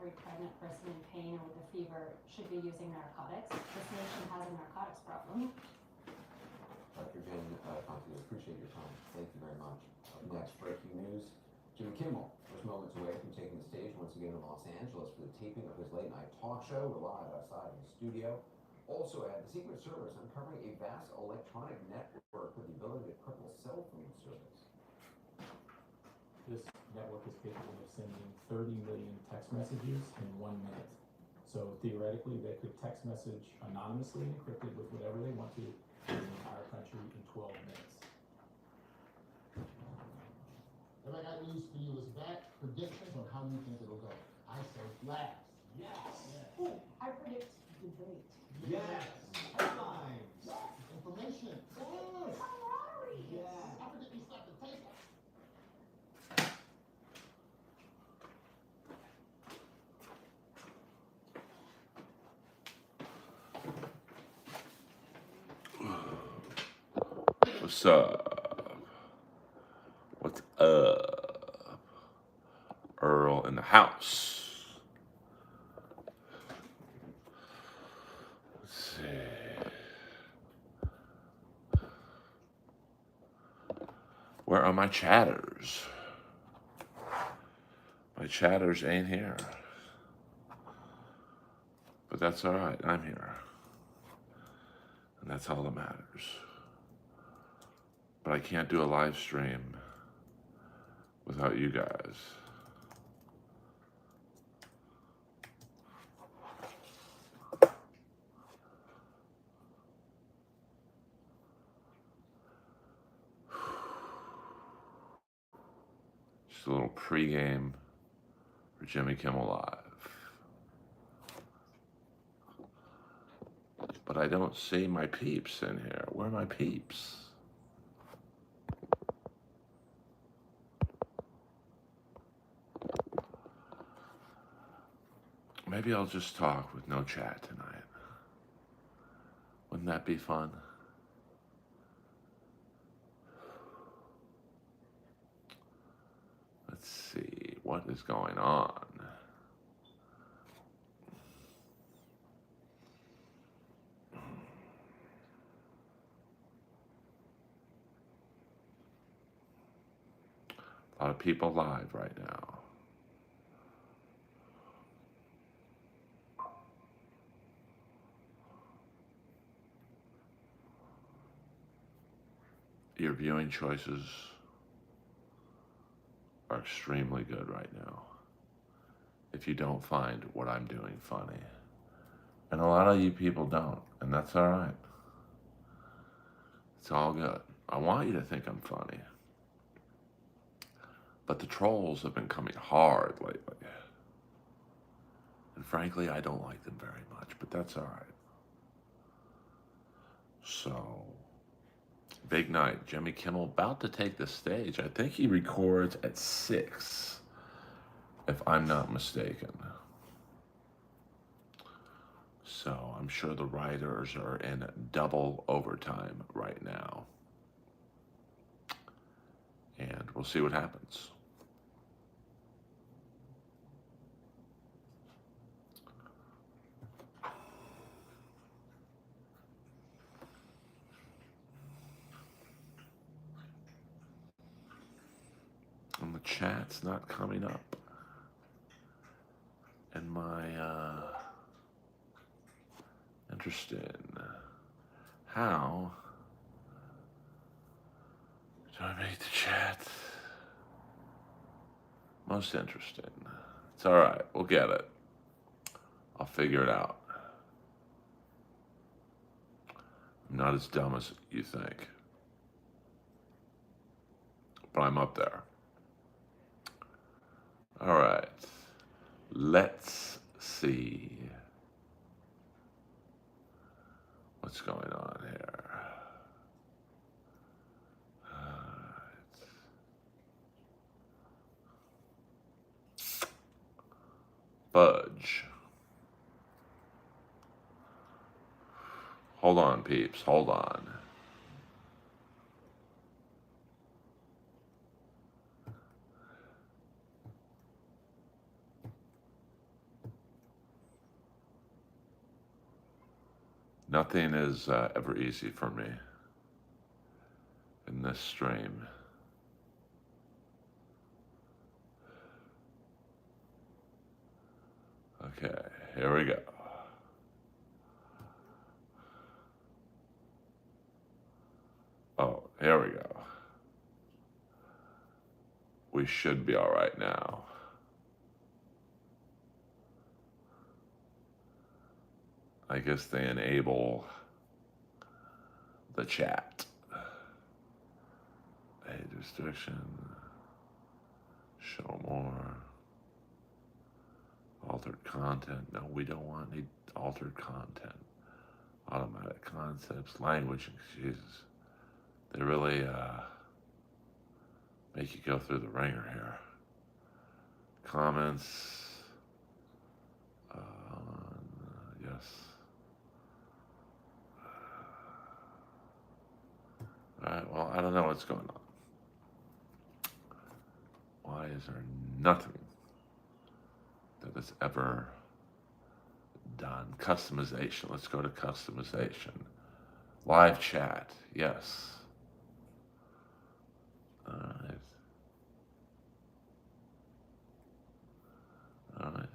every pregnant person in pain or with a fever should be using narcotics. This nation has a narcotics problem. Dr. Jen Conti, appreciate your time. Thank you very much. Up next, breaking news. Jimmy Kimmel, just moments away from taking the stage once again in Los Angeles for the taping of his late-night talk show. We're live outside his studio. Also ahead, the Secret Service uncovering a vast electronic network with the ability to cripple cell phone service. This network is capable of sending 30 million text messages in 1 minute. So theoretically, they could text message anonymously and encrypted with whatever they want to the entire country in 12 minutes. What I got news for you is that predictions on how you think it'll go. I say last. Yes. Ooh, I predict debate. Yes. Headlines. Information. Camaraderie. Yes. I predict you slap the taste off. What's up? What's up? Earl in the house. Let's see. Where are my chatters? My chatters ain't here. But that's all right. I'm here. And that's all that matters. But I can't do a live stream without you guys. Just a little pregame for Jimmy Kimmel Live. But I don't see my peeps in here. Where are my peeps? Maybe I'll just talk with no chat tonight. Wouldn't that be fun? Let's see, what is going on? A lot of people live right now. Your viewing choices are extremely good right now if you don't find what I'm doing funny. And a lot of you people don't, and that's all right. It's all good. I want you to think I'm funny. But the trolls have been coming hard lately. And frankly, I don't like them very much, but that's all right. So, big night. Jimmy Kimmel about to take the stage. I think he records at 6, if I'm not mistaken. So I'm sure the writers are in double overtime right now. And we'll see what happens. And the chat's not coming up. And my, interesting. How do I make the chat most interesting? It's all right. We'll get it. I'll figure it out. I'm not as dumb as you think. But I'm up there. All right. Let's see what's going on here. Fudge. Hold on, peeps. Hold on. Nothing is ever easy for me in this stream. Okay, here we go. Oh, here we go. We should be all right now. I guess they enable the chat. Age restriction. Show more. Altered content. No, we don't want any altered content. Automatic concepts. Language. Jesus. They really make you go through the ringer here. Comments. Yes. Alright, well, I don't know what's going on. Why is there nothing that is ever done? Customization. Let's go to customization. Live chat. Yes. Alright. Alright.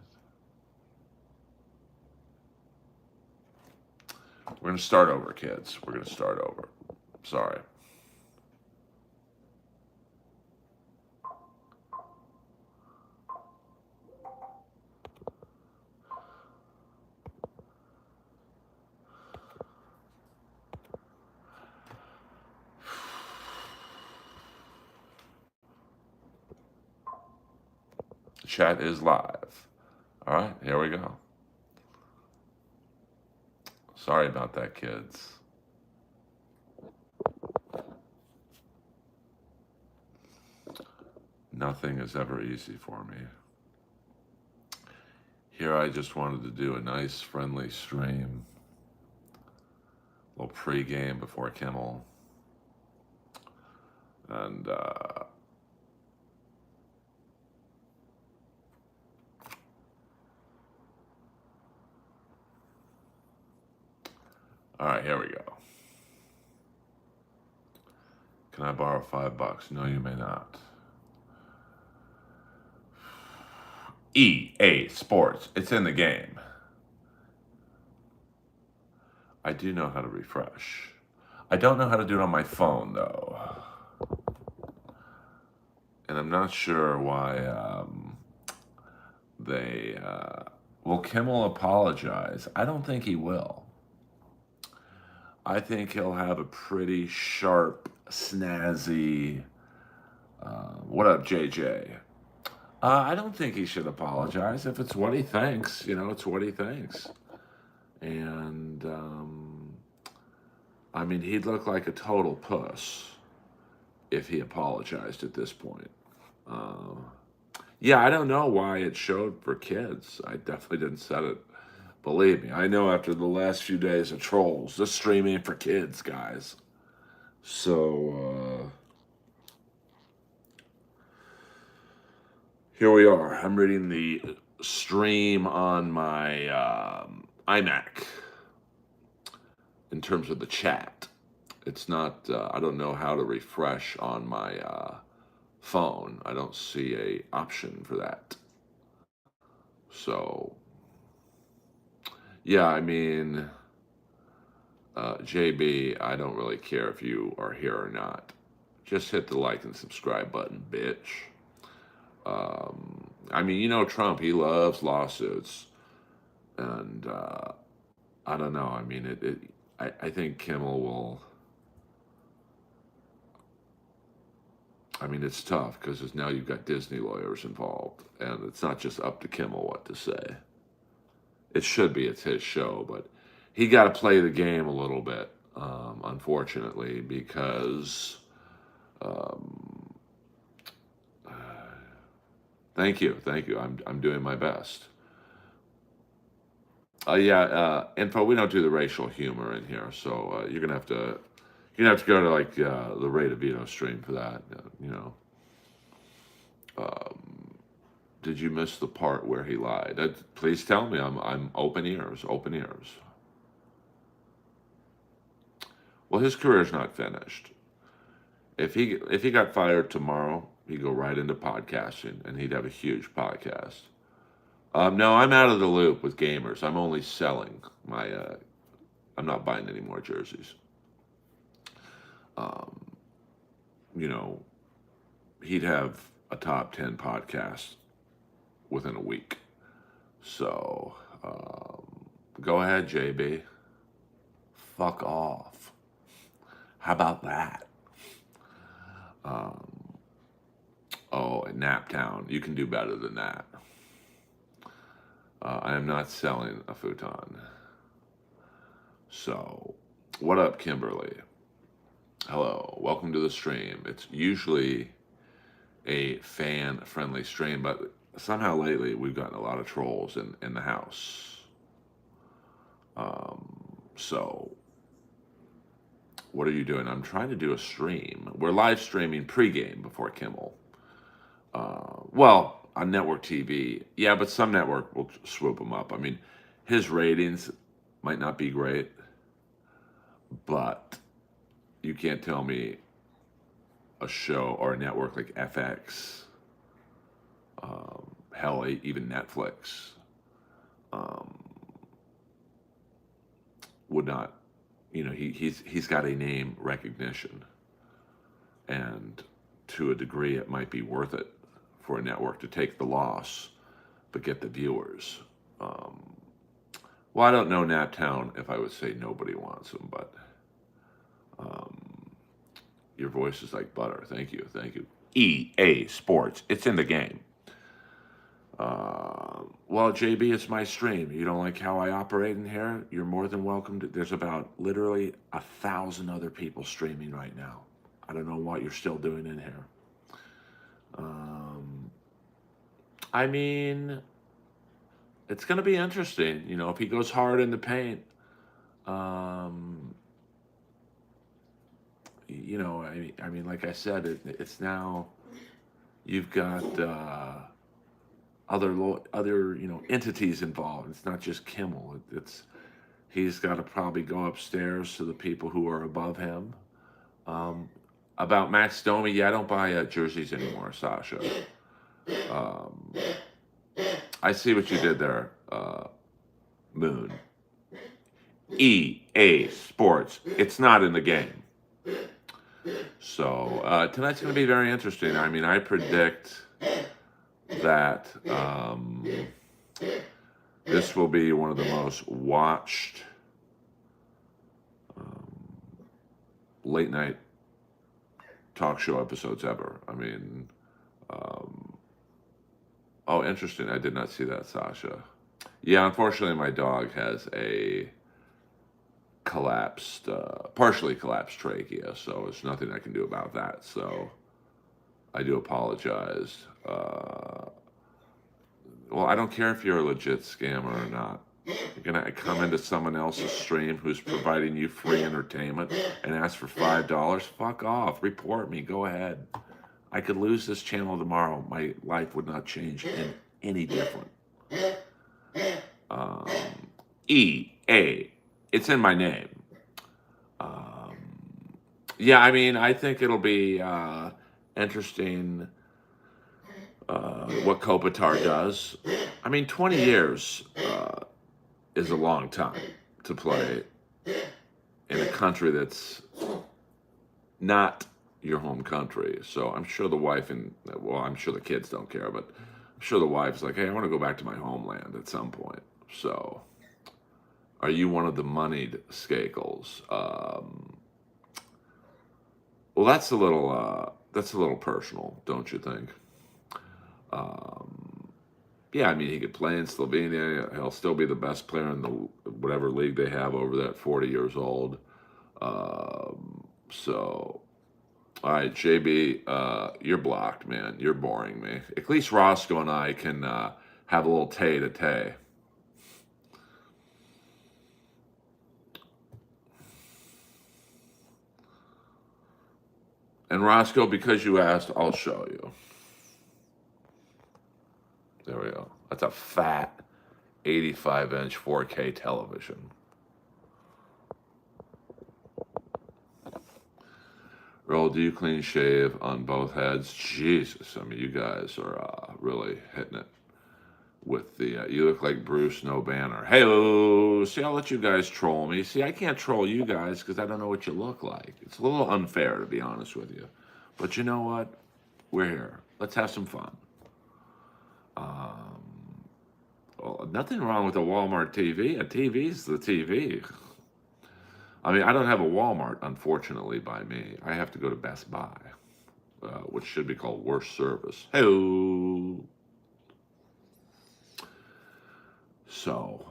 We're going to start over, kids. We're going to start over. Sorry. Chat is live. All right, here we go. Sorry about that, kids. Nothing is ever easy for me. Here I just wanted to do a nice friendly stream. A little pregame before Kimmel. And all right, here we go. Can I borrow $5? No, you may not. EA Sports. It's in the game. I do know how to refresh. I don't know how to do it on my phone, though. And I'm not sure why will Kimmel apologize? I don't think he will. I think he'll have a pretty sharp, snazzy, what up, JJ? I don't think he should apologize. If it's what he thinks, it's what he thinks. And, I mean, he'd look like a total puss if he apologized at this point. Yeah, I don't know why it showed for kids. I definitely didn't set it. Believe me, I know after the last few days of trolls, this stream ain't for kids, guys. So, here we are. I'm reading the stream on my iMac in terms of the chat. It's not, I don't know how to refresh on my phone. I don't see a option for that. So, yeah, I mean, JB, I don't really care if you are here or not. Just hit the like and subscribe button, bitch. I mean, Trump, he loves lawsuits. And I don't know. I mean, I think Kimmel will. I mean, it's tough because now you've got Disney lawyers involved. And it's not just up to Kimmel what to say. It should be, it's his show, but he got to play the game a little bit, unfortunately, because thank you. I'm doing my best. Info. We don't do the racial humor in here, so you're gonna have to go to like the Ray DeVito stream for that. Did you miss the part where he lied? Please tell me. I'm open ears. Open ears. Well, his career's not finished. If he got fired tomorrow, he'd go right into podcasting, and he'd have a huge podcast. No, I'm out of the loop with gamers. I'm only selling my. I'm not buying any more jerseys. Um, you know, he'd have a top 10 podcast within a week. So, go ahead, JB. Fuck off. How about that? Naptown. You can do better than that. I am not selling a futon. So, what up, Kimberly? Hello. Welcome to the stream. It's usually a fan-friendly stream, but somehow lately we've gotten a lot of trolls in the house. So, what are you doing? I'm trying to do a stream. We're live streaming pregame before Kimmel. Well, on network TV, yeah, but some network will swoop him up. I mean, his ratings might not be great, but you can't tell me a show or a network like FX, hell, even Netflix, would not. You know, he's got a name recognition, and to a degree, it might be worth it for a network to take the loss, but get the viewers. Well, I don't know Naptown if I would say nobody wants him, but your voice is like butter. Thank you. EA Sports. It's in the game. Well, JB, it's my stream. You don't like how I operate in here? You're more than welcome to. There's about literally 1,000 other people streaming right now. I don't know what you're still doing in here. I mean, it's going to be interesting. You know, if he goes hard in the paint, you know, I mean, like I said, it's now you've got other you know entities involved. It's not just Kimmel. He's got to probably go upstairs to the people who are above him. About Max Domi, yeah, I don't buy jerseys anymore, Sasha. I see what you did there, Moon. EA Sports. It's not in the game. So tonight's going to be very interesting. I mean, I predict that this will be one of the most watched late night talk show episodes ever. I mean, oh, interesting. I did not see that, Sasha. Yeah, unfortunately, my dog has a partially collapsed trachea, so there's nothing I can do about that. So I do apologize. Well, I don't care if you're a legit scammer or not. You're gonna come into someone else's stream who's providing you free entertainment and ask for $5. Fuck off. Report me. Go ahead. I could lose this channel tomorrow. My life would not change any different. EA. It's in my name. Yeah, I mean, I think it'll be interesting what Kopitar does. I mean, 20 years is a long time to play in a country that's not your home country. So I'm sure the wife I'm sure the kids don't care, but I'm sure the wife's like, hey, I want to go back to my homeland at some point. So are you one of the moneyed Skakels? Well, that's a little personal, don't you think? Yeah, I mean, he could play in Slovenia. He'll still be the best player in the whatever league they have over that 40 years old. So, all right, JB, you're blocked, man. You're boring me. At least Roscoe and I can have a little tay-to-tay. And Roscoe, because you asked, I'll show you. There we go. That's a fat 85-inch 4K television. Earl, do you clean shave on both heads? Jesus, I mean, you guys are really hitting it with the. You look like Bruce, no banner. Hey, see, I'll let you guys troll me. See, I can't troll you guys because I don't know what you look like. It's a little unfair, to be honest with you. But you know what? We're here. Let's have some fun. Well, nothing wrong with a Walmart TV. A TV's the TV. I mean, I don't have a Walmart, unfortunately, by me. I have to go to Best Buy, which should be called worse service. Hey-o. So,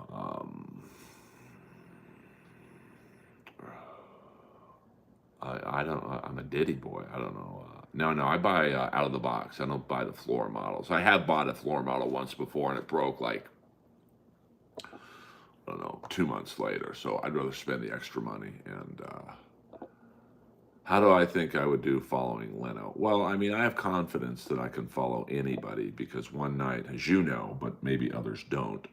I don't. I'm a Diddy boy. I don't know. No, I buy out of the box. I don't buy the floor models. I have bought a floor model once before, and it broke like, I don't know, 2 months later. So I'd rather spend the extra money. And how do I think I would do following Leno? Well, I mean, I have confidence that I can follow anybody because one night, as you know, but maybe others don't,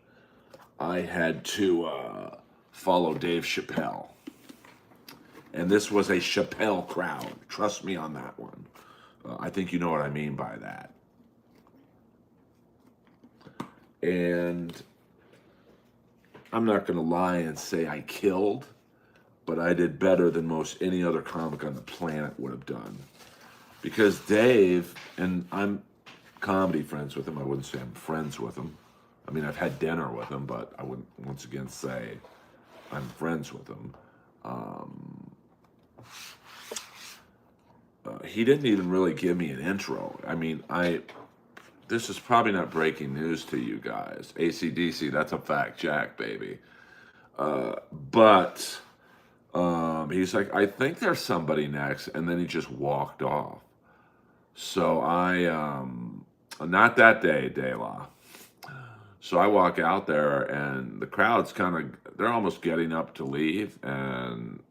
I had to follow Dave Chappelle. And this was a Chappelle crowd. Trust me on that one. I think you know what I mean by that. And I'm not going to lie and say I killed, but I did better than most any other comic on the planet would have done. Because Dave, and I'm comedy friends with him. I wouldn't say I'm friends with him. I mean, I've had dinner with him, but I wouldn't once again say I'm friends with him. He didn't even really give me an intro. I mean, this is probably not breaking news to you guys. AC/DC, that's a fact, Jack, baby. But he's like, I think there's somebody next, and then he just walked off. So not that day, De La. So I walk out there, and the crowd's they're almost getting up to leave, and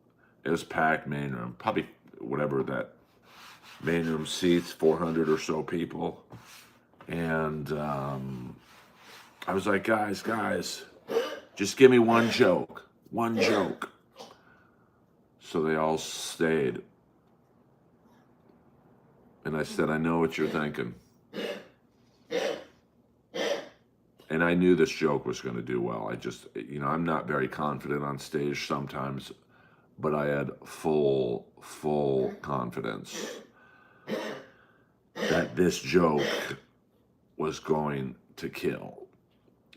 it was packed main room, probably whatever that main room seats, 400 or so people. And I was like, guys, just give me one joke. So they all stayed. And I said, I know what you're thinking. And I knew this joke was going to do well. I'm not very confident on stage sometimes, but I had full confidence that this joke was going to kill.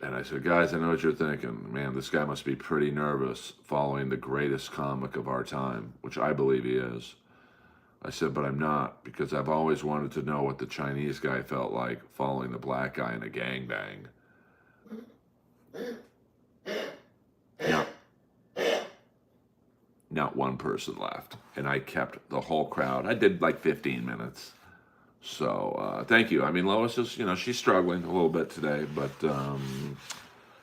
And I said, guys, I know what you're thinking. Man, this guy must be pretty nervous following the greatest comic of our time, which I believe he is. I said, but I'm not, because I've always wanted to know what the Chinese guy felt like following the black guy in a gangbang. Not one person left. And I kept the whole crowd. I did like 15 minutes. So thank you. I mean, Lois is, she's struggling a little bit today, but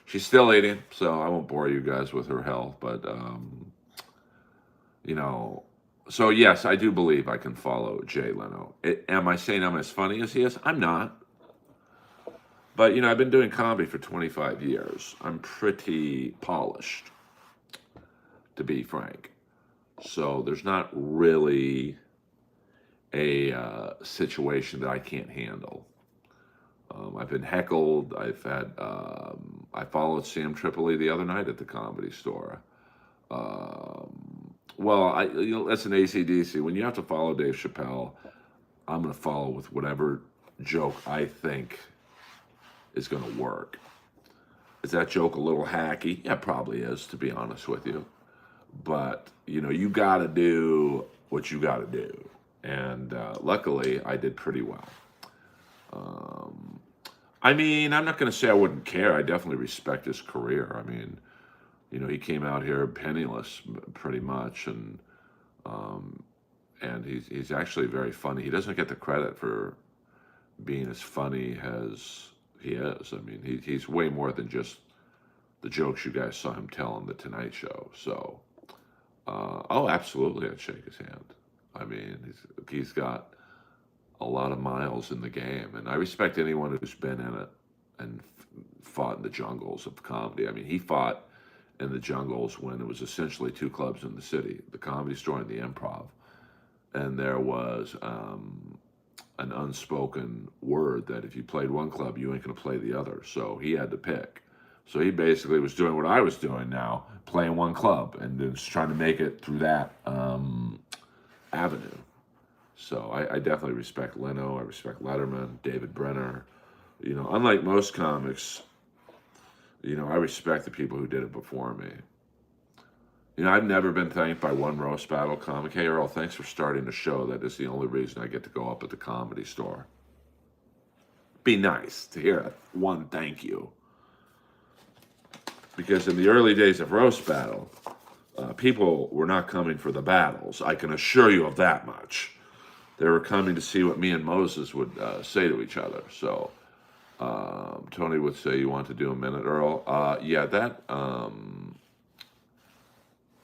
she's still eating. So I won't bore you guys with her health. But, so yes, I do believe I can follow Jay Leno. Am I saying I'm as funny as he is? I'm not. But, I've been doing comedy for 25 years. I'm pretty polished, to be frank. So there's not really a situation that I can't handle. I've been heckled. I followed Sam Tripoli the other night at the Comedy Store. That's an AC/DC. When you have to follow Dave Chappelle, I'm going to follow with whatever joke I think is going to work. Is that joke a little hacky? Yeah, it probably is, to be honest with you. But, you got to do what you got to do. And luckily, I did pretty well. I'm not going to say I wouldn't care. I definitely respect his career. I mean, he came out here penniless, pretty much, and he's actually very funny. He doesn't get the credit for being as funny as he is. I mean, he's way more than just the jokes you guys saw him tell on the Tonight Show. So, absolutely, I'd shake his hand. I mean, he's got a lot of miles in the game, and I respect anyone who's been in it and fought in the jungles of comedy. I mean, he fought in the jungles when it was essentially two clubs in the city, the Comedy Store and the Improv. and there was an unspoken word that if you played one club, you ain't going to play the other. So he had to pick. So he basically was doing what I was doing now, playing one club and just trying to make it through that avenue. So I definitely respect Leno. I respect Letterman, David Brenner. You know, unlike most comics, you know, I respect the people who did it before me. You know, I've never been thanked by one roast battle comic. Hey, Earl, thanks for starting the show. That is the only reason I get to go up at the Comedy Store. Be nice to hear one thank you. Because in the early days of roast battle, people were not coming for the battles. I can assure you of that much. They were coming to see what me and Moses would say to each other. So Tony would say, "You want to do a minute, Earl?" Yeah, that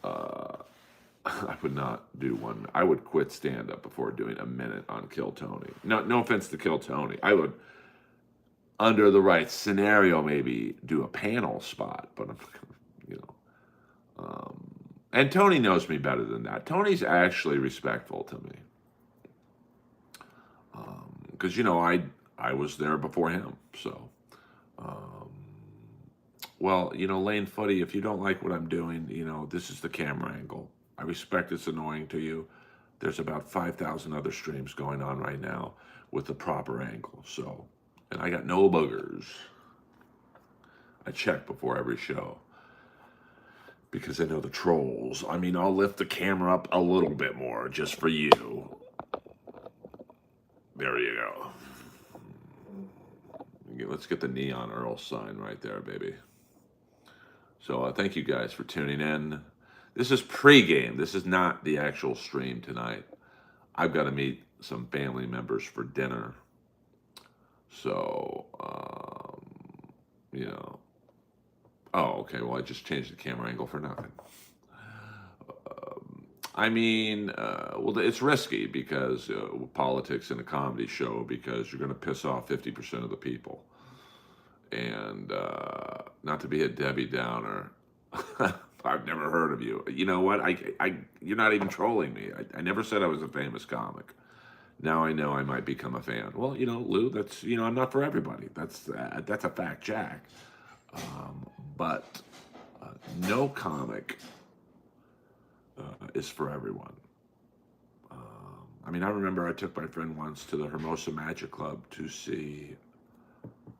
I would not do one. I would quit stand-up before doing a minute on Kill Tony. No offense to Kill Tony. I would, under the right scenario, maybe do a panel spot, but you know. And Tony knows me better than that. Tony's actually respectful to me. Because, you know, I was there before him. So, well, you know, Lane Footy, if you don't like what I'm doing, you know, this is the camera angle. I respect it's annoying to you. There's about 5,000 other streams going on right now with the proper angle. So, and I got no boogers. I check before every show. Because I know the trolls. I mean, I'll lift the camera up a little bit more just for you. There you go. Let's get the Neon Earl sign right there, baby. So thank you guys for tuning in. This is pregame. This is not the actual stream tonight. I've got to meet some family members for dinner. So, you know. Oh, okay. Well, I just changed the camera angle for nothing. I mean, well, it's risky because politics in a comedy show, because you're going to piss off 50% of the people. And not to be a Debbie Downer, I've never heard of you. You know what? You're not even trolling me. I never said I was a famous comic. Now I know I might become a fan. Well, you know, Lou, that's, you know, I'm not for everybody. That's a fact, Jack. But no comic is for everyone. I mean, I remember I took my friend once to the Hermosa Magic Club to see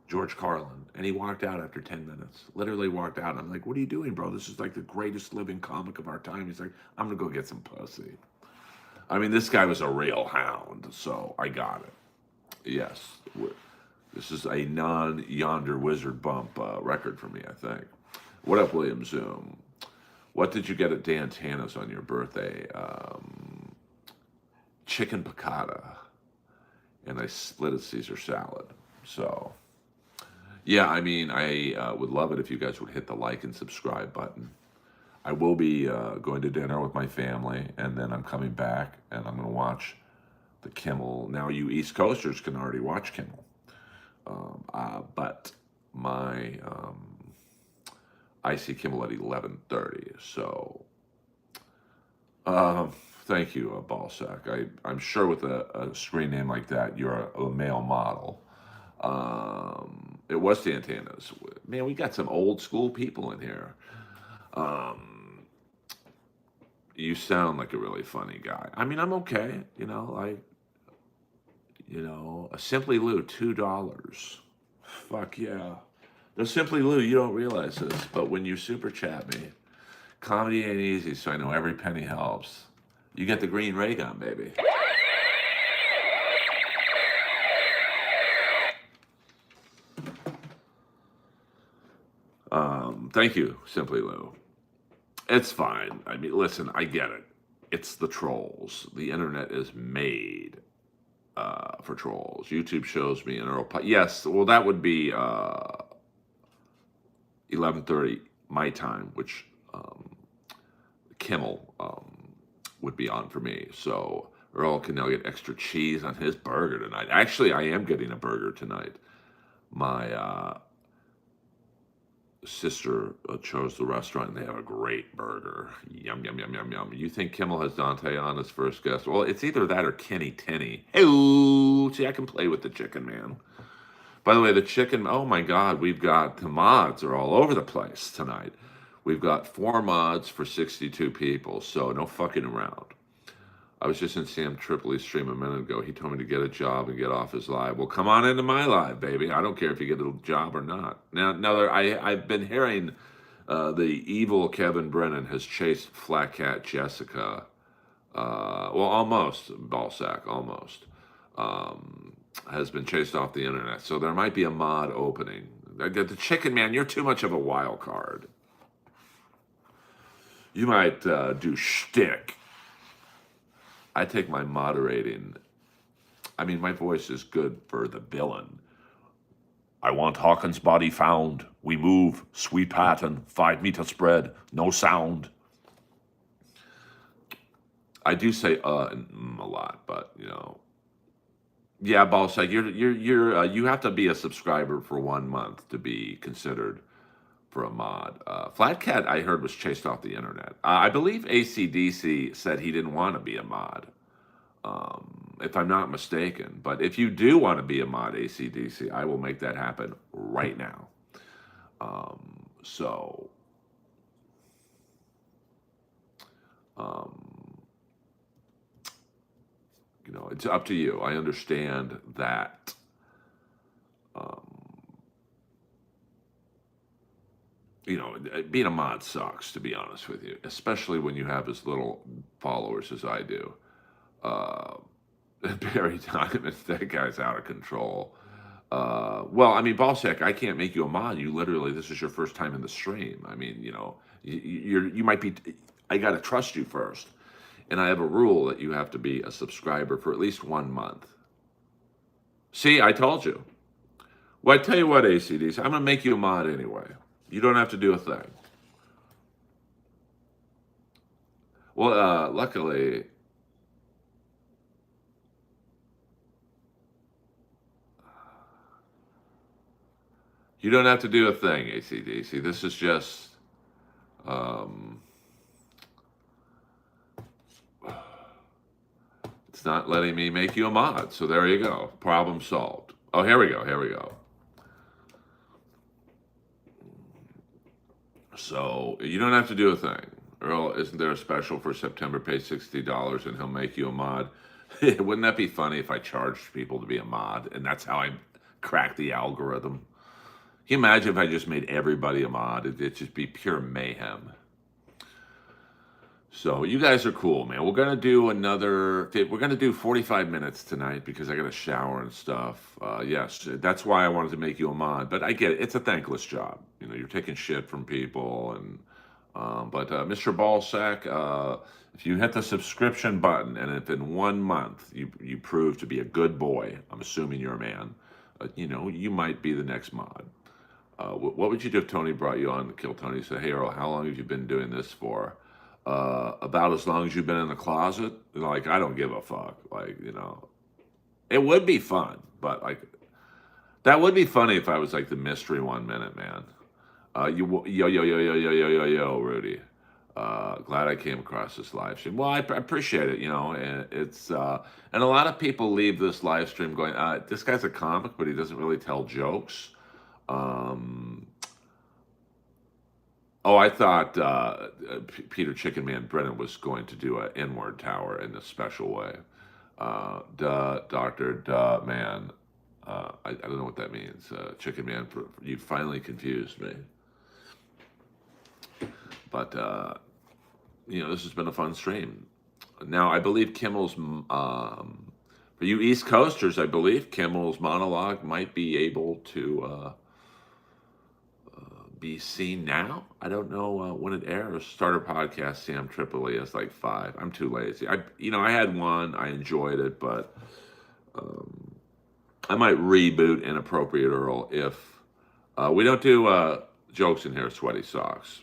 George Carlin, and he walked out after 10 minutes. Literally walked out. I'm like, "What are you doing, bro? This is like the greatest living comic of our time." He's like, "I'm gonna go get some pussy." I mean, this guy was a real hound, so I got it. Yes, this is a non-Yonder Wizard Bump record for me, I think. What up, William Zoom? What did you get at Dan Tana's on your birthday? Chicken piccata, and I split a Caesar salad. So, yeah, I mean, I would love it if you guys would hit the like and subscribe button. I will be going to dinner with my family, and then I'm coming back, and I'm going to watch the Kimmel. Now, you East Coasters can already watch Kimmel, but my I see Kimmel at 11:30. So, thank you, Ballsack. I'm sure with a screen name like that, you're a male model. It was Santana's. Man, we got some old school people in here. You sound like a really funny guy. I mean, I'm okay. You know, a Simply Lou, $2. Fuck yeah. No, Simply Lou, you don't realize this, but when you super chat me, comedy ain't easy, so I know every penny helps. You get the green ray gun, baby. Thank you, Simply Lou. It's fine. I mean, listen, I get it. It's the trolls. The internet is made for trolls. YouTube shows me an Earl. Yes, well, that would be 11:30 my time, which Kimmel would be on for me. So Earl can now get extra cheese on his burger tonight. Actually, I am getting a burger tonight. My sister chose the restaurant, and they have a great burger. Yum, yum, yum, yum, yum. You think Kimmel has Dante on as first guest? Well, it's either that or Kenny Tenney. Hey, see, I can play with the chicken, man. By the way, the chicken, oh my God, we've got the mods are all over the place tonight. We've got 4 mods for 62 people, so no fucking around. I was just in Sam Tripoli's stream a minute ago. He told me to get a job and get off his live. Well, come on into my live, baby. I don't care if you get a job or not. Now I've been hearing the evil Kevin Brennan has chased Flat Cat Jessica. Well, almost, Ballsack, almost. Has been chased off the internet. So there might be a mod opening. The chicken, man, you're too much of a wild card. You might do shtick. I take my moderating. I mean, my voice is good for the villain. I want Hawkins' body found. We move, sweet pattern, 5 meter spread, no sound. I do say and a lot, but you know. Yeah, Ballsack, you have to be a subscriber for 1 month to be considered for a mod. Flat Cat, I heard, was chased off the internet. I believe AC/DC said he didn't want to be a mod, if I'm not mistaken. But if you do want to be a mod, AC/DC, I will make that happen right now. You know, it's up to you. I understand that. You know, being a mod sucks, to be honest with you, especially when you have as little followers as I do. Barry Diamond, that guy's out of control. Well, I mean, Ballsack, I can't make you a mod. You literally, this is your first time in the stream. I mean, you know, you might be, I got to trust you first. And I have a rule that you have to be a subscriber for at least 1 month. See, I told you. Well, I tell you what, ACDs, I'm going to make you a mod anyway. You don't have to do a thing. Well, luckily, you don't have to do a thing, ACDC. This is just, it's not letting me make you a mod. So there you go. Problem solved. Oh, here we go. Here we go. So you don't have to do a thing. Earl, isn't there a special for September? Pay $60 and he'll make you a mod. Wouldn't that be funny if I charged people to be a mod and that's how I crack the algorithm? Can you imagine if I just made everybody a mod? It'd just be pure mayhem. So you guys are cool, man. We're going to do 45 minutes tonight because I got to shower and stuff. Yes, that's why I wanted to make you a mod. But I get it. It's a thankless job. You know, you're taking shit from people. But Mr. Ballsack, if you hit the subscription button and if in 1 month you prove to be a good boy, I'm assuming you're a man, you know, you might be the next mod. What would you do if Tony brought you on to Kill Tony? Said, hey, Earl, how long have you been doing this for? About as long as you've been in the closet. Like, I don't give a fuck. Like, you know, it would be fun, but like, that would be funny if I was like the mystery 1 minute man. Yo, Rudy. Glad I came across this live stream. Well, I appreciate it. You know, and it's and a lot of people leave this live stream going, this guy's a comic, but he doesn't really tell jokes. Oh, I thought Peter Chicken Man Brennan was going to do an N-word tower in a special way. Doctor, man. I don't know what that means. Chicken Man, you finally confused me. But, you know, this has been a fun stream. Now, I believe Kimmel's, for you East Coasters, I believe Kimmel's monologue might be able to be seen now. I don't know when it airs. Starter podcast, Sam Tripoli is like 5. I'm too lazy. I had one. I enjoyed it, but I might reboot Inappropriate Earl if we don't do jokes in here, Sweaty Socks.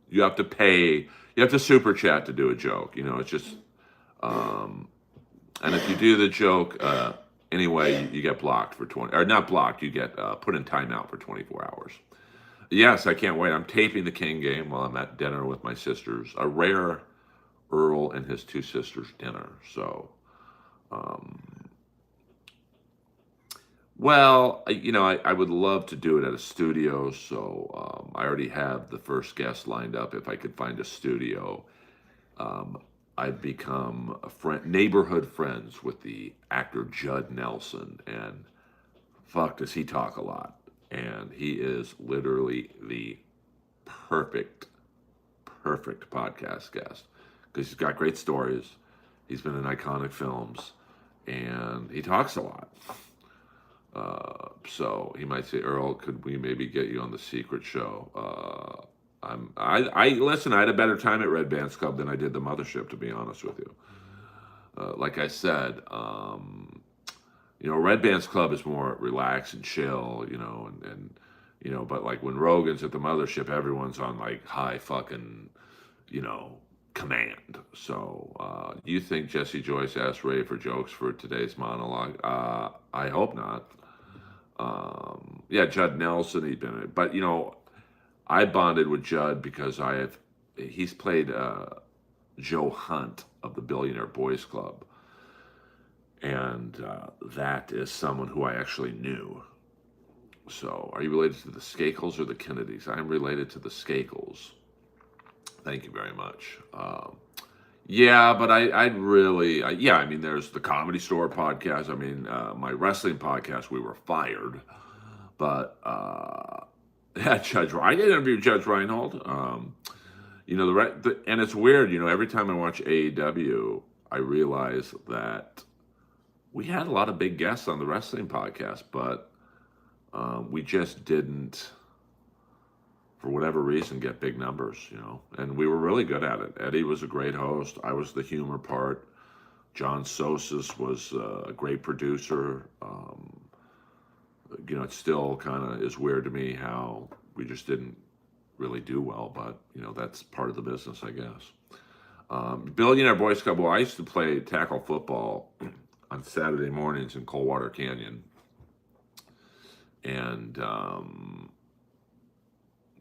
You have to pay. You have to super chat to do a joke. You know, it's just. And if you do the joke anyway, you get blocked for 20, or not blocked. You get put in timeout for 24 hours. Yes, I can't wait. I'm taping the King game while I'm at dinner with my sisters. A rare Earl and his two sisters dinner. So, um, well, I would love to do it at a studio. So I already have the first guest lined up. If I could find a studio, I've become neighborhood friends with the actor Judd Nelson, and fuck, does he talk a lot? And he is literally the perfect, perfect podcast guest because he's got great stories. He's been in iconic films, and he talks a lot. So he might say, Earl, could we maybe get you on the Secret Show? I listen. I had a better time at Red Bands Club than I did the Mothership, to be honest with you. Like I said, Red Bands Club is more relaxed and chill, and but like when Rogan's at the Mothership, everyone's on like high fucking, command. So, you think Jesse Joyce asked Ray for jokes for today's monologue? I hope not. Yeah, Judd Nelson, he'd been in it, but I bonded with Judd because he's played Joe Hunt of the Billionaire Boys Club. And that is someone who I actually knew. So, are you related to the Skakels or the Kennedys? I'm related to the Skakels. Thank you very much. Yeah, but I'd really, there's the Comedy Store podcast. My wrestling podcast, we were fired. But, yeah, I did interview Judge Reinhold. And it's weird, every time I watch AEW, I realize that we had a lot of big guests on the wrestling podcast, but we just didn't, for whatever reason, get big numbers, and we were really good at it. Eddie was a great host. I was the humor part. John Sosis was a great producer. It still kind of is weird to me how we just didn't really do well, but, that's part of the business, I guess. Billionaire Boys Club, well, I used to play tackle football on Saturday mornings in Coldwater Canyon. And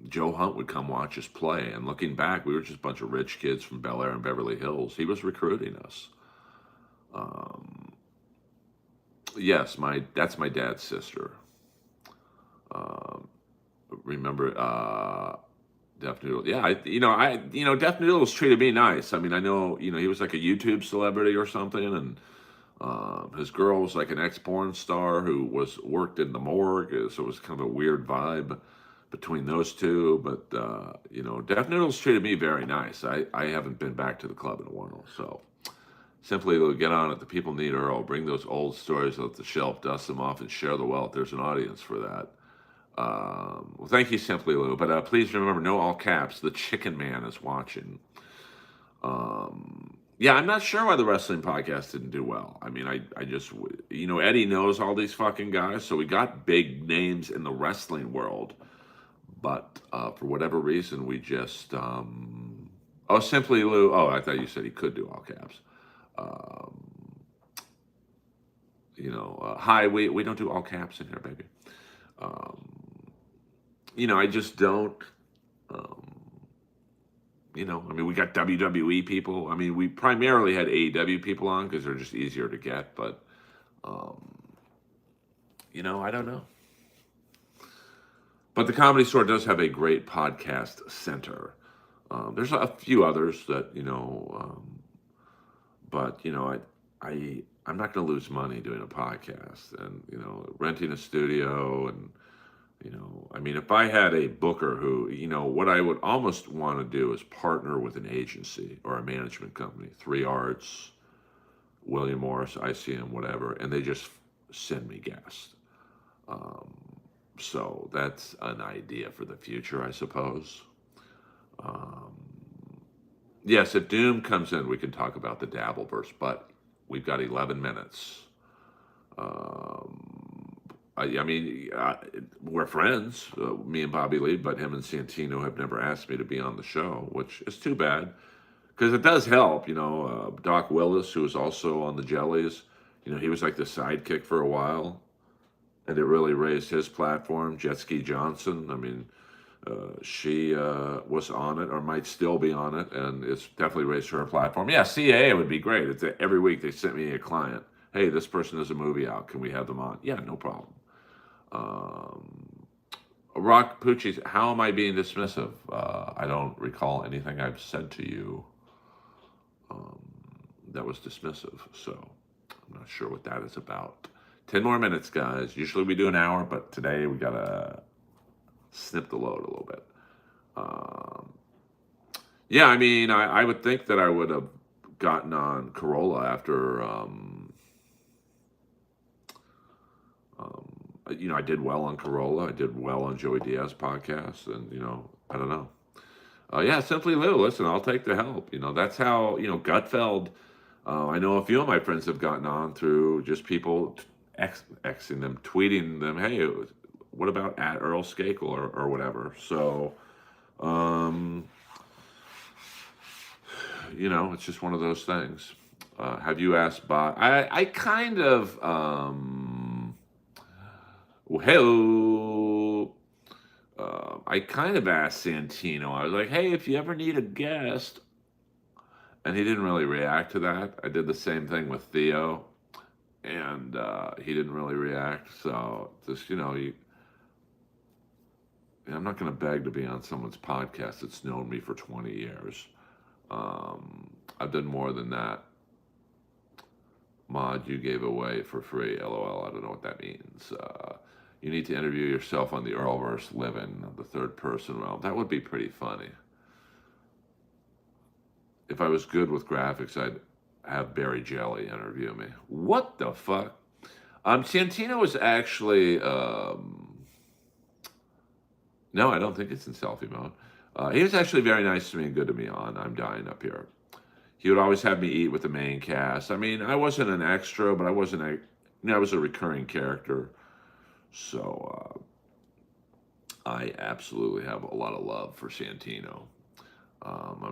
Joe Hunt would come watch us play. And looking back, we were just a bunch of rich kids from Bel Air and Beverly Hills. He was recruiting us. Yes, that's my dad's sister. Remember Def Noodle? Yeah, Def Noodle's treated me nice. I know, he was like a YouTube celebrity or something, and his girl was like an ex-porn star who worked in the morgue, so it was kind of a weird vibe between those two. But Def Noodle's treated me very nice. I haven't been back to the club in a while, so simply they'll get on it. The people need Earl. Bring those old stories off the shelf, dust them off, and share the wealth. There's an audience for that. Well, thank you, Simply Lou. But please remember, no all caps. The Chicken Man is watching. Yeah, I'm not sure why the wrestling podcast didn't do well. I just, Eddie knows all these fucking guys, so we got big names in the wrestling world. But for whatever reason, we just, Simply Lou, I thought you said he could do all caps. Hi, we don't do all caps in here, baby. I just don't, we got WWE people. We primarily had AEW people on because they're just easier to get, but, I don't know. But the Comedy Store does have a great podcast center. There's a few others that, but, I'm not going to lose money doing a podcast and, renting a studio and, if I had a booker who, what I would almost want to do is partner with an agency or a management company, 3 Arts, William Morris, ICM, whatever, and they just send me guests. So that's an idea for the future, I suppose. Yes, if Doom comes in, we can talk about the Dabbleverse, but we've got 11 minutes. We're friends, me and Bobby Lee, but him and Santino have never asked me to be on the show, which is too bad, because it does help. Doc Willis, who was also on the Jellies, he was like the sidekick for a while, and it really raised his platform. Jet Ski Johnson, She was on it, or might still be on it, and it's definitely raised her platform. Yeah, CAA would be great. It's every week they sent me a client. Hey, this person has a movie out. Can we have them on? Yeah, no problem. Rock Pucci, how am I being dismissive? I don't recall anything I've said to you that was dismissive, so I'm not sure what that is about. 10 more minutes, guys. Usually we do an hour, but today we gotta snip the load a little bit. Yeah, I mean, I would think that I would have gotten on Corolla after, I did well on Corolla. I did well on Joey Diaz podcast, and I don't know. Yeah, Simply Lou. Listen, I'll take the help. That's how Gutfeld. I know a few of my friends have gotten on through just people Xing them, tweeting them. Hey, what about at Earl Skakel or whatever? So, it's just one of those things. Have you asked Bob? I kind of. Hello. I kind of asked Santino. I was like, hey, if you ever need a guest. And he didn't really react to that. I did the same thing with Theo. And he didn't really react. So, just, I'm not going to beg to be on someone's podcast that's known me for 20 years. I've done more than that. Mod you gave away for free. LOL. I don't know what that means. You need to interview yourself on the Earlverse living, the third person realm. That would be pretty funny. If I was good with graphics, I'd have Barry Jelly interview me. What the fuck? Santino was actually... no, I don't think it's in selfie mode. He was actually very nice to me and good to me on I'm Dying Up Here. He would always have me eat with the main cast. I mean, I wasn't an extra, but I was a recurring character. So I absolutely have a lot of love for Santino.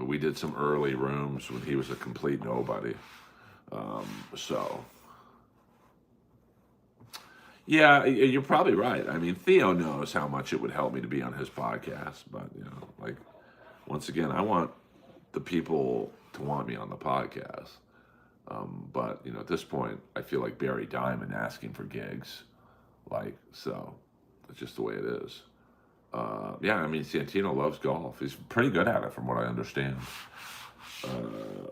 We did some early rooms when he was a complete nobody. Yeah, you're probably right. I mean, Theo knows how much it would help me to be on his podcast. But, once again, I want the people to want me on the podcast. But, at this point, I feel like Barry Diamond asking for gigs. So it's just the way it is. Yeah, I mean, Santino loves golf. He's pretty good at it from what I understand.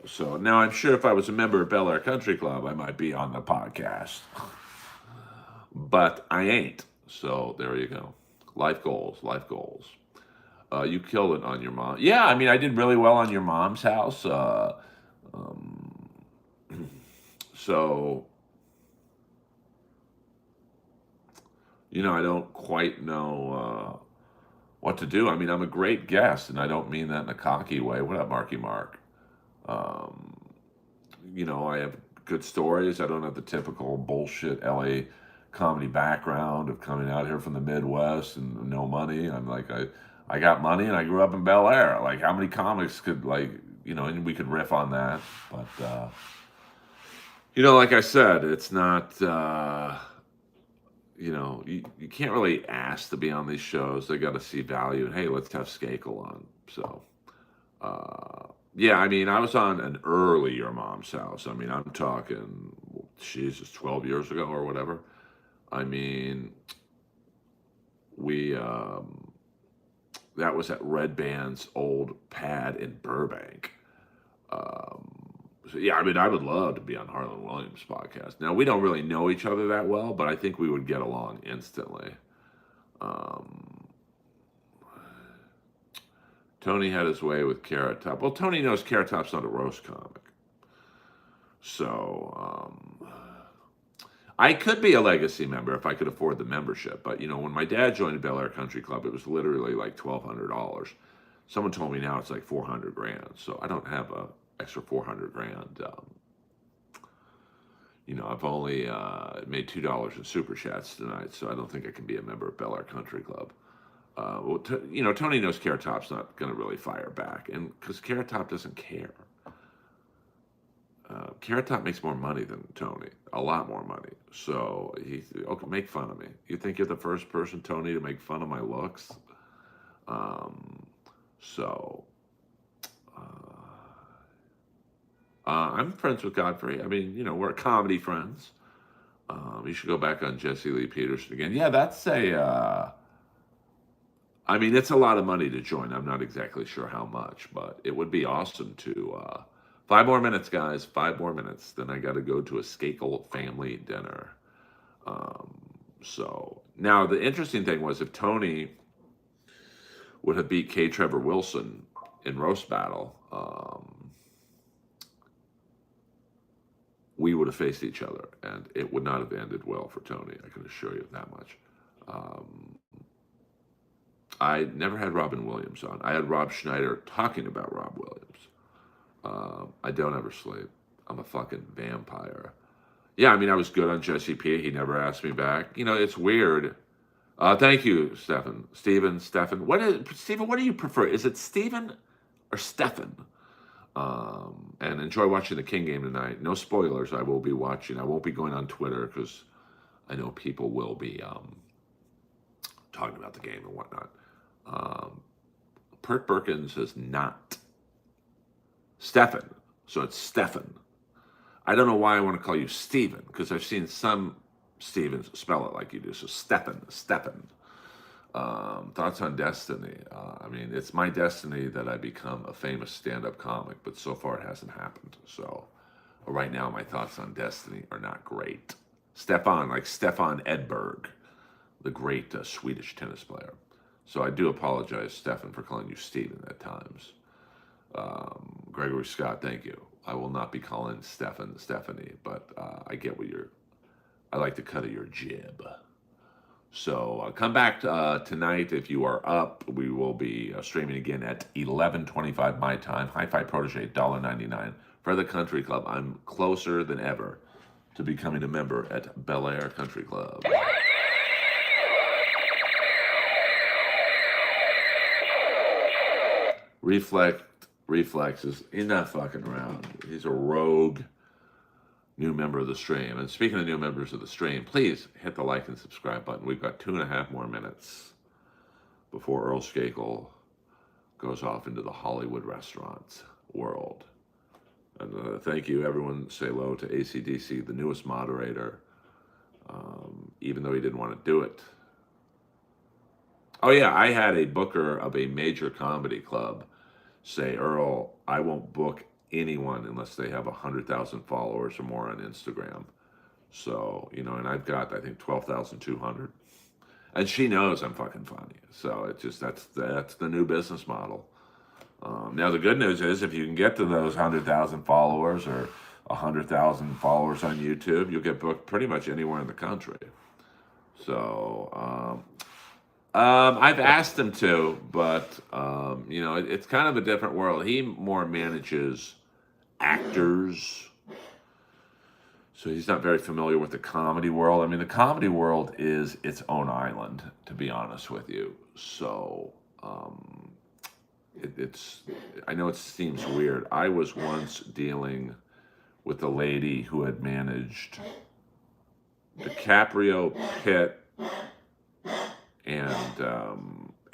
So now I'm sure if I was a member of Bel Air Country Club, I might be on the podcast. But I ain't. So there you go. Life goals. You killed it on your mom. Yeah, I mean, I did really well on your mom's house. So... I don't quite know what to do. I mean, I'm a great guest, and I don't mean that in a cocky way. What up, Marky Mark? I have good stories. I don't have the typical bullshit LA comedy background of coming out here from the Midwest and no money. I'm like, I got money, and I grew up in Bel Air. Like, how many comics could, and we could riff on that. But, like I said, it's not... you can't really ask to be on these shows. They got to see value. And hey, let's have Skakel on. So, yeah, I mean, I was on an early Your Mom's House. I mean, I'm talking, Jesus, 12 years ago or whatever. I mean, that was at Red Band's old pad in Burbank. So, yeah, I mean, I would love to be on Harlan Williams' podcast. Now, we don't really know each other that well, but I think we would get along instantly. Tony had his way with Carrot Top. Well, Tony knows Carrot Top's not a roast comic. So, I could be a legacy member if I could afford the membership. But, when my dad joined the Bel Air Country Club, it was literally like $1,200. Someone told me now it's like $400,000. So I don't have a extra $400,000. I've only made $2 in super chats tonight, so I don't think I can be a member of Bel Air Country Club. Tony knows Carrot Top's not going to really fire back, and because Carrot Top doesn't care. Carrot Top makes more money than Tony, a lot more money. So okay, make fun of me. You think you're the first person, Tony, to make fun of my looks? So I'm friends with Godfrey. I mean, we're comedy friends. You should go back on Jesse Lee Peterson again. Yeah, that's I mean, it's a lot of money to join. I'm not exactly sure how much, but it would be awesome to. 5 more minutes, guys. 5 more minutes. Then I got to go to a Skakel family dinner. So now the interesting thing was if Tony would have beat K. Trevor Wilson in roast battle, we would have faced each other, and it would not have ended well for Tony. I can assure you that much. I never had Robin Williams on. I had Rob Schneider talking about Rob Williams. I don't ever sleep. I'm a fucking vampire. Yeah, I mean, I was good on Jesse P. He never asked me back. It's weird. Thank you, Stefan. Stephen. Stefan, what do you prefer? Is it Stephen or Stefan? And enjoy watching the King game tonight. No spoilers. I will be watching. I won't be going on Twitter because I know people will be talking about the game and whatnot. Pert Perkins is not Stefan, so it's Stefan. I don't know why I want to call you Stephen, because I've seen some Stevens spell it like you do. So Stefan. Thoughts on destiny? I mean, it's my destiny that I become a famous stand-up comic, but so far it hasn't happened. So right now, my thoughts on destiny are not great. Stefan, like Stefan Edberg, the great Swedish tennis player. So I do apologize, Stefan, for calling you Stephen at times. Gregory Scott, thank you. I will not be calling Stefan Stephanie, but I get I like the cut of your jib. So come back tonight if you are up. We will be streaming again at 11:25 my time. Hi-Fi Protege, $1.99. For the Country Club, I'm closer than ever to becoming a member at Bel Air Country Club. Reflexes, he's not fucking around. He's a rogue new member of the stream. And speaking of new members of the stream, please hit the like and subscribe button. We've got 2.5 more minutes before Earl Skakel goes off into the Hollywood restaurant world. And thank you, everyone. Say hello to ACDC, the newest moderator, even though he didn't want to do it. Oh, yeah, I had a booker of a major comedy club say, Earl, I won't book anyone unless they have 100,000 followers or more on Instagram. So, and I've got, I think, 12,200. And she knows I'm fucking funny. So it's just, that's the new business model. Now, the good news is if you can get to those 100,000 followers or 100,000 followers on YouTube, you'll get booked pretty much anywhere in the country. So, I've asked him to, but, it's kind of a different world. He more manages actors, so he's not very familiar with the comedy world. I mean, the comedy world is its own island, to be honest with you. So, I know it seems weird. I was once dealing with a lady who had managed DiCaprio, Pitt, and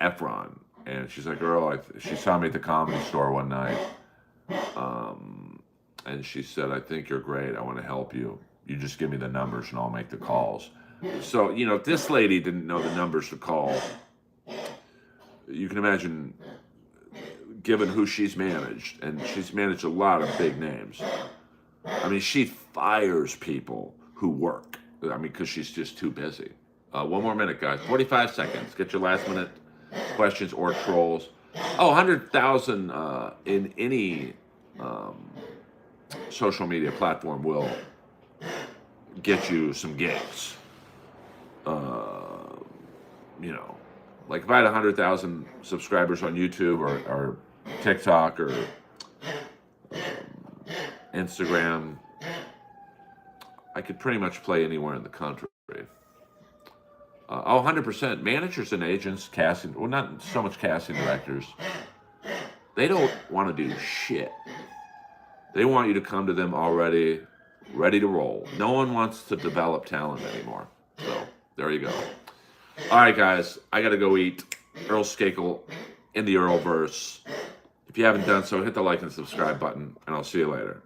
Efron, and she's like, Earl, she saw me at the Comedy Store one night, and she said, I think you're great, I want to help you. You just give me the numbers and I'll make the calls. So, if this lady didn't know the numbers to call, you can imagine, given who she's managed, and she's managed a lot of big names. I mean, she fires people who work, because she's just too busy. 1 more minute, guys. 45 seconds. Get your last minute questions or trolls. 100,000 in any social media platform will get you some gigs. Like if I had 100,000 subscribers on YouTube or TikTok or Instagram, I could pretty much play anywhere in the country. 100%. Managers and agents, casting, well, not so much casting directors. They don't want to do shit. They want you to come to them already ready to roll. No one wants to develop talent anymore. So there you go. All right, guys, I got to go eat. Earl Skakel in the Earlverse. If you haven't done so, hit the like and subscribe button, and I'll see you later.